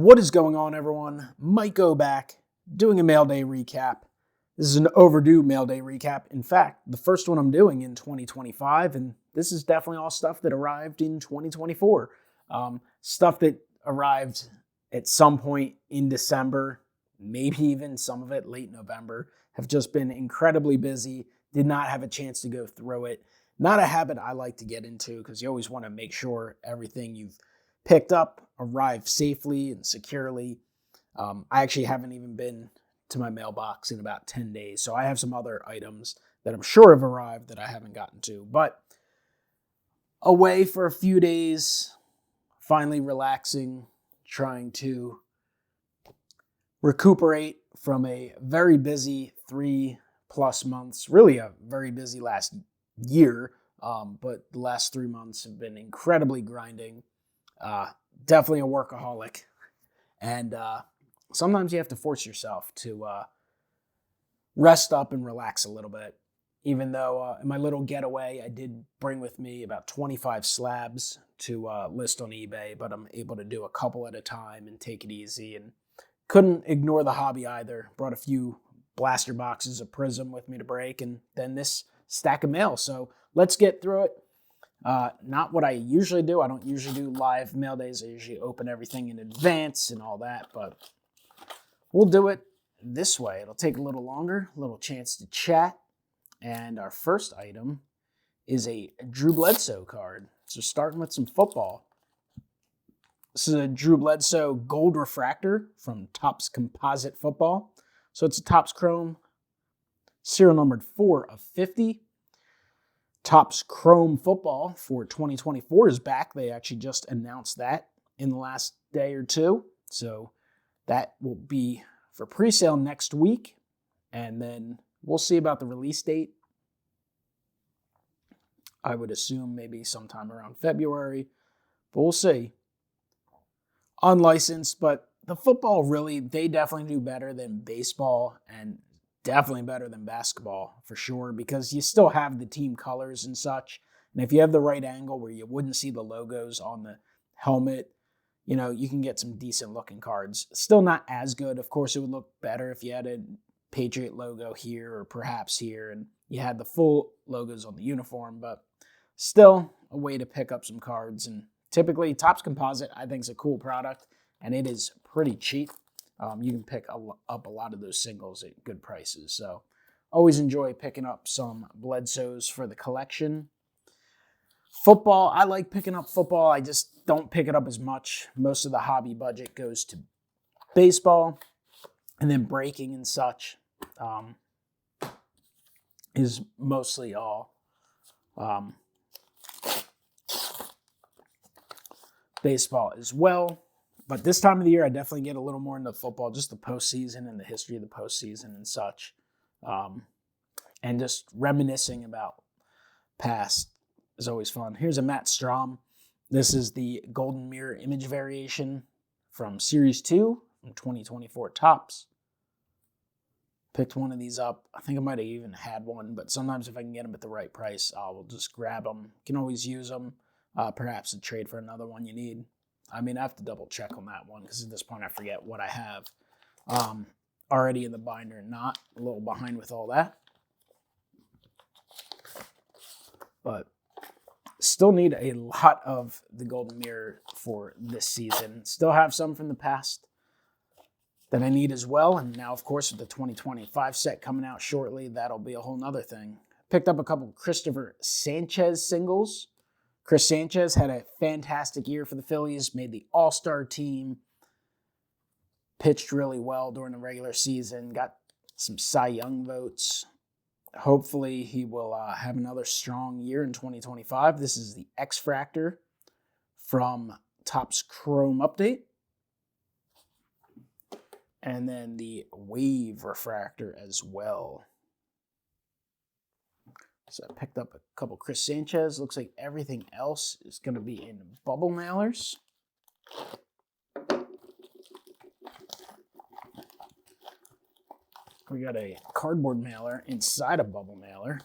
What is going on, everyone? MikeO back, doing a mail day recap. This is an overdue mail day recap. In fact, the first one I'm doing in 2025, and this is definitely all stuff that arrived in 2024. Stuff that arrived at some point in December, maybe even some of it late November. Have just been incredibly busy, did not have a chance to go through it. Not a habit I like to get into because you always want to make sure everything you've picked up arrived safely and securely. I actually haven't even been to my mailbox in about 10 days, so I have some other items that I'm sure have arrived that I haven't gotten to. But away for a few days, finally relaxing, trying to recuperate from a very busy 3+ months, really a very busy last year, but the last 3 months have been incredibly grinding. Definitely a workaholic, and sometimes you have to force yourself to rest up and relax a little bit. Even though in my little getaway, I did bring with me about 25 slabs to list on eBay, but I'm able to do a couple at a time and take it easy, and couldn't ignore the hobby either. Brought a few blaster boxes of Prism with me to break, and then this stack of mail. So let's get through it. Not what I usually do. I don't usually do live mail days. I usually open everything in advance and all that, but we'll do it this way. It'll take a little longer, a little chance to chat. And our first item is a Drew Bledsoe card. So starting with some football. This is a Drew Bledsoe Gold Refractor from Topps Composite Football. So it's a Topps Chrome, serial numbered 4/50. Topps Chrome Football for 2024 is back. They actually just announced that in the last day or two. So that will be for pre-sale next week. And then we'll see about the release date. I would assume maybe sometime around February, but we'll see. Unlicensed, but the football really, they definitely do better than baseball and definitely better than basketball for sure, because you still have the team colors and such. And if you have the right angle where you wouldn't see the logos on the helmet, you know, you can get some decent looking cards. Still not as good. Of course, it would look better if you had a Patriot logo here or perhaps here and you had the full logos on the uniform, but still a way to pick up some cards. And typically Topps Composite, I think, is a cool product, and it is pretty cheap. You can pick up a lot of those singles at good prices. So always enjoy picking up some Bledsoes for the collection. Football, I like picking up football. I just don't pick it up as much. Most of the hobby budget goes to baseball, and then breaking and such is mostly all baseball as well. But this time of the year, I definitely get a little more into football, just the postseason and the history of the postseason and such. And just reminiscing about past is always fun. Here's a Matt Strom. This is the Golden Mirror image variation from Series 2 from 2024 Topps. Picked one of these up. I think I might have even had one, but sometimes if I can get them at the right price, I will just grab them. You can always use them, perhaps to trade for another one you need. I mean, I have to double check on that one because at this point I forget what I have already in the binder. Not a little behind with all that. But still need a lot of the Golden Mirror for this season. Still have some from the past that I need as well. And now, of course, with the 2025 set coming out shortly, that'll be a whole nother thing. Picked up a couple Christopher Sanchez singles. Chris Sanchez had a fantastic year for the Phillies, made the All-Star team, pitched really well during the regular season, got some Cy Young votes. Hopefully he will have another strong year in 2025. This is the X-Fractor from Topps Chrome Update. And then the Wave Refractor as well. So I picked up a couple Chris Sanchez. Looks like everything else is going to be in bubble mailers. We got a cardboard mailer inside a bubble mailer.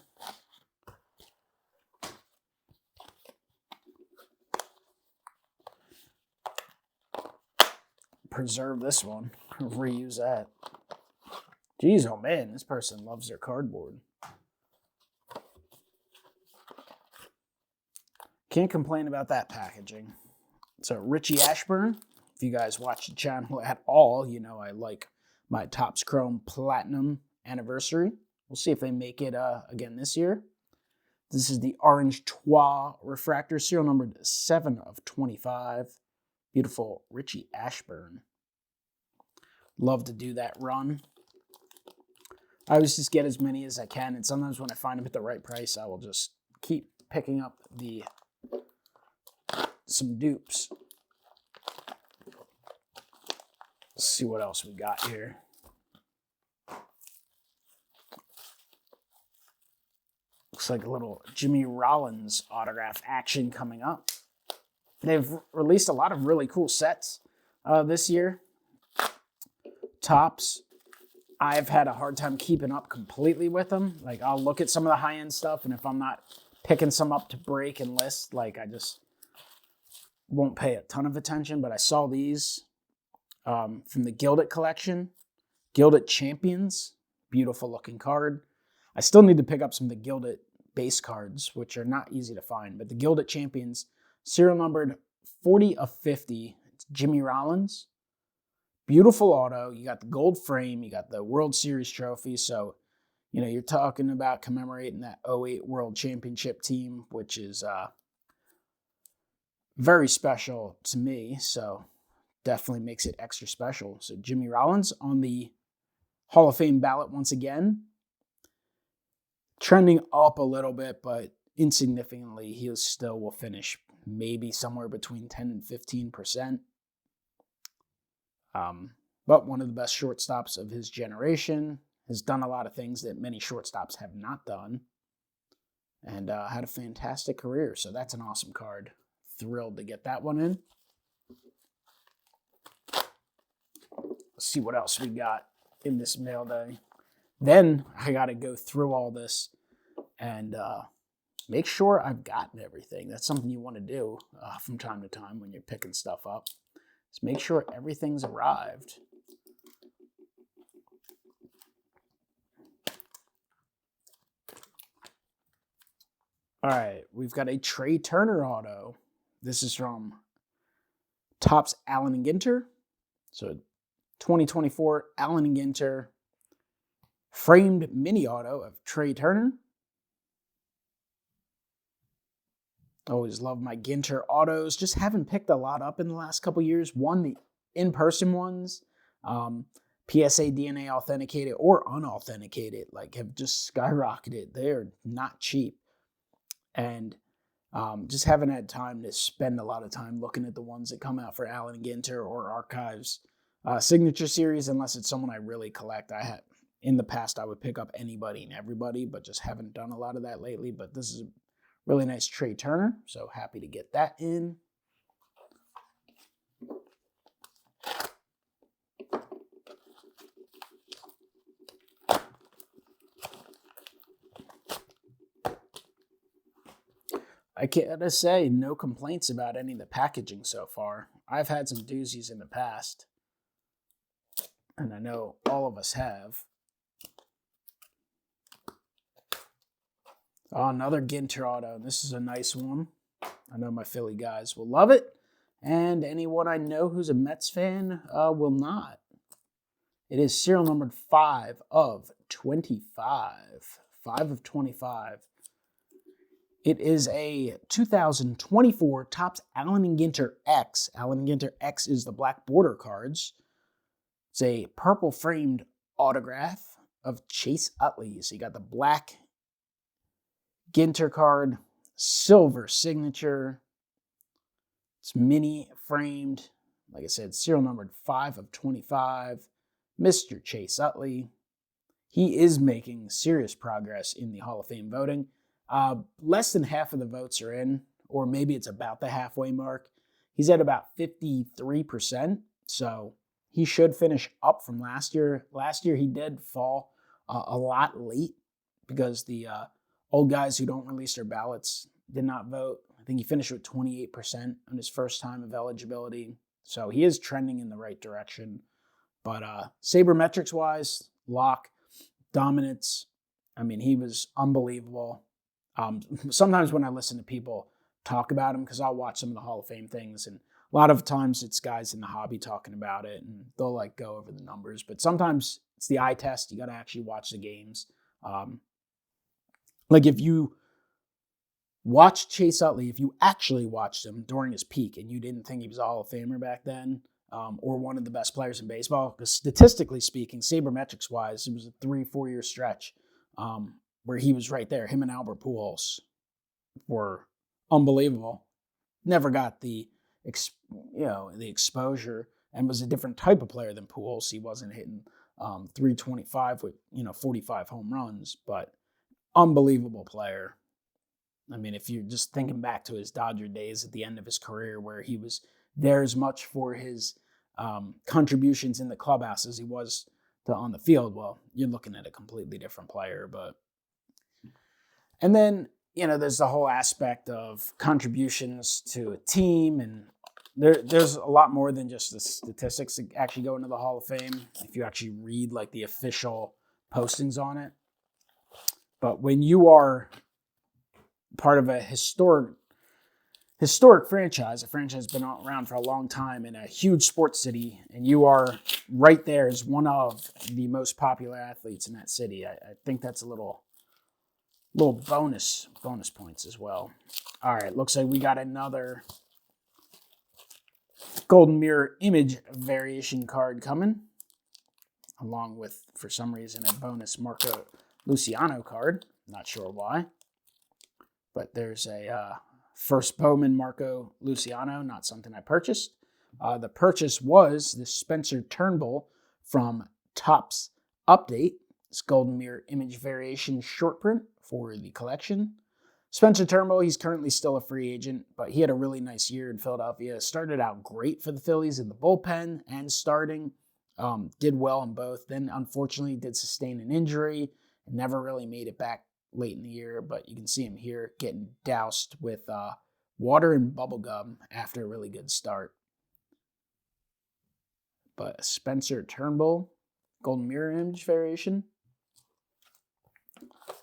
preserve this one. Reuse that. Jeez, oh man, this person loves their cardboard. Can't complain about that packaging. So Richie Ashburn, if you guys watch the channel at all, you know I like my Topps Chrome Platinum anniversary. We'll see if they make it again this year. This is the Orange Trois refractor, serial numbered 7 of 25. Beautiful Richie Ashburn. Love to do that run. I always just get as many as I can, and sometimes when I find them at the right price, I will just keep picking up some dupes. Let's see what else we got here. Looks like a little Jimmy Rollins autograph action coming up. They've released a lot of really cool sets this year. Topps, I've had a hard time keeping up completely with them. Like, I'll look at some of the high-end stuff, and if I'm not picking some up to break and list, like, I just won't pay a ton of attention. But I saw these from the Gilded collection. Gilded Champions. Beautiful looking card. I still need to pick up some of the Gilded base cards, which are not easy to find. But the Gilded Champions, serial numbered 40 of 50. It's Jimmy Rollins. Beautiful auto. You got the gold frame. You got the World Series trophy. So, you know, you're talking about commemorating that 08 World Championship team, which is very special to me. So definitely makes it extra special. So Jimmy Rollins on the Hall of Fame ballot once again. Trending up a little bit, but insignificantly. He still will finish maybe somewhere between 10 and 15%. But one of the best shortstops of his generation, has done a lot of things that many shortstops have not done, and had a fantastic career. So that's an awesome card. Thrilled to get that one in. Let's see what else we got in this mail day. Then I got to go through all this and make sure I've gotten everything. That's something you want to do from time to time when you're picking stuff up. Just make sure everything's arrived. All right, we've got a Trey Turner auto. This is from Topps Allen and Ginter. So 2024 Allen and Ginter framed mini auto of Trey Turner. Always love my Ginter autos. Just haven't picked a lot up in the last couple years. One, the in-person ones, PSA DNA authenticated or unauthenticated, like have just skyrocketed. They're not cheap. And just haven't had time to spend a lot of time looking at the ones that come out for Allen and Ginter or Archives Signature Series, unless it's someone I really collect. I had in the past I would pick up anybody and everybody, but just haven't done a lot of that lately. But this is a really nice Trey Turner, so happy to get that in. I gotta say, no complaints about any of the packaging so far. I've had some doozies in the past, and I know all of us have. Oh, another Ginter auto. This is a nice one. I know my Philly guys will love it, and anyone I know who's a Mets fan will not. It is serial numbered 5 of 25. 5 of 25. It is a 2024 Topps Allen and Ginter X. Allen and Ginter X is the black border cards. It's a purple framed autograph of Chase Utley. So you got the black Ginter card, silver signature. It's mini framed. Like I said, serial numbered 5 of 25. Mr. Chase Utley. He is making serious progress in the Hall of Fame voting. Less than half of the votes are in, or maybe it's about the halfway mark. He's at about 53%, so he should finish up from last year. Last year he did fall a lot late because the old guys who don't release their ballots did not vote. I think he finished with 28% on his first time of eligibility. So he is trending in the right direction. But sabermetrics-wise, lock, dominance, I mean, he was unbelievable. Sometimes when I listen to people talk about him, because I'll watch some of the Hall of Fame things, and a lot of times it's guys in the hobby talking about it, and they'll like go over the numbers. But sometimes it's the eye test. You got to actually watch the games. Like if you watch Chase Utley, if you actually watched him during his peak and you didn't think he was a Hall of Famer back then, or one of the best players in baseball, because statistically speaking, sabermetrics-wise, it was a 3-4 year stretch where he was right there. Him and Albert Pujols were unbelievable. Never got the exposure, and was a different type of player than Pujols. He wasn't hitting 325 with 45 home runs, but unbelievable player. I mean, if you're just thinking back to his Dodger days at the end of his career, where he was there as much for his contributions in the clubhouse as he was on the field, well, you're looking at a completely different player. And then, there's the whole aspect of contributions to a team, and there's a lot more than just the statistics that actually go into the Hall of Fame, if you actually read like the official postings on it. But when you are part of a historic franchise, a franchise that's been around for a long time in a huge sports city, and you are right there as one of the most popular athletes in that city, I think that's a little bonus points as well. All right, looks like we got another Golden Mirror image variation card coming, along with, for some reason, a bonus Marco Luciano card. Not sure why. But there's a first Bowman Marco Luciano, not something I purchased. The purchase was the Spencer Turnbull from Topps Update. It's Golden Mirror image variation short print for the collection. Spencer Turnbull, he's currently still a free agent, but he had a really nice year in Philadelphia. Started out great for the Phillies in the bullpen and starting. Did well in both. Then, unfortunately, did sustain an injury and never really made it back late in the year. But you can see him here getting doused with water and bubble gum after a really good start. But Spencer Turnbull, Golden Mirror image variation.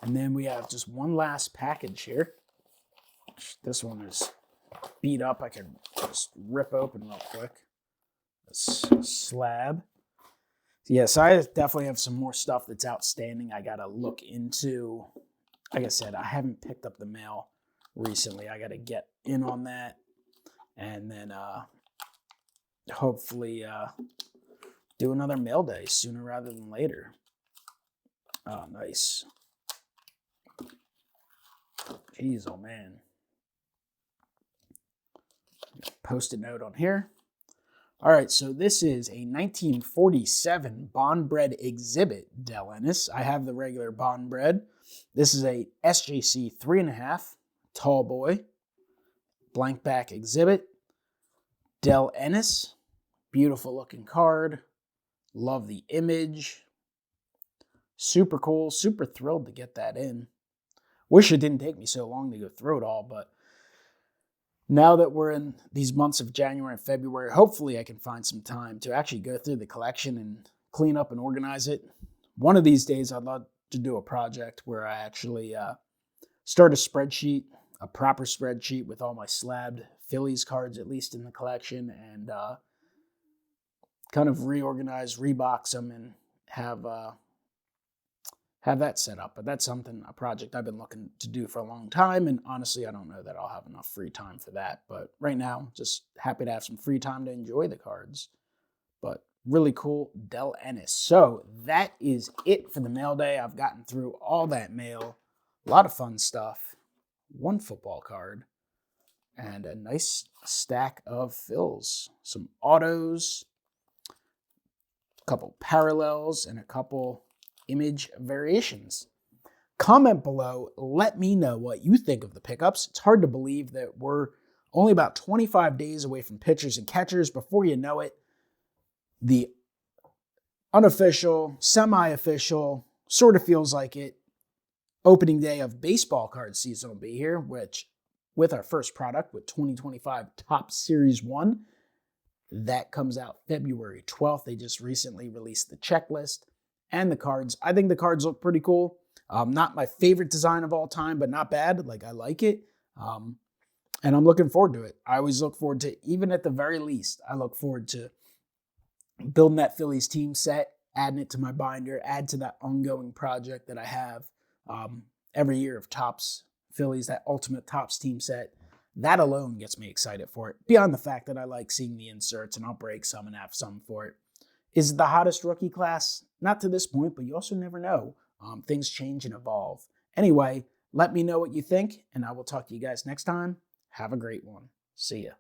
And then we have just one last package here. This one is beat up. I can just rip open real quick. This slab. Yes, I definitely have some more stuff that's outstanding I got to look into. Like I said, I haven't picked up the mail recently. I got to get in on that. And then hopefully do another mail day sooner rather than later. Oh, nice. Jeez, oh man. Post-it note on here. All right, so this is a 1947 Bond-bred exhibit, Del Ennis. I have the regular Bond-bred. This is a SJC 3.5, tall boy, blank back exhibit. Del Ennis, beautiful looking card. Love the image. Super cool, super thrilled to get that in. Wish it didn't take me so long to go through it all, but now that we're in these months of January and February, hopefully I can find some time to actually go through the collection and clean up and organize it. One of these days, I'd love to do a project where I actually start a spreadsheet, a proper spreadsheet with all my slabbed Phillies cards, at least in the collection, and kind of reorganize, rebox them, and have that set up. But that's a project I've been looking to do for a long time, and honestly, I don't know that I'll have enough free time for that. But right now, just happy to have some free time to enjoy the cards. But really cool, Del Ennis. So that is it for the mail day. I've gotten through all that mail. A lot of fun stuff. One football card. And a nice stack of fills. Some autos. A couple parallels. And a couple image variations. Comment below. Let me know what you think of the pickups. It's hard to believe that we're only about 25 days away from pitchers and catchers. Before you know it, the unofficial, semi-official, sort of feels like it, opening day of baseball card season will be here, which with our first product with 2025 Topps Series 1, That comes out February 12th. They just recently released the checklist and the cards. I think the cards look pretty cool. Not my favorite design of all time, but not bad. Like, I like it. And I'm looking forward to it. I always look forward to, even at the very least, I look forward to building that Phillies team set, adding it to my binder, add to that ongoing project that I have every year of Topps Phillies, that ultimate Topps team set. That alone gets me excited for it, beyond the fact that I like seeing the inserts and I'll break some and have some for it. Is it the hottest rookie class? Not to this point, but you also never know. Things change and evolve. Anyway, let me know what you think, and I will talk to you guys next time. Have a great one. See ya.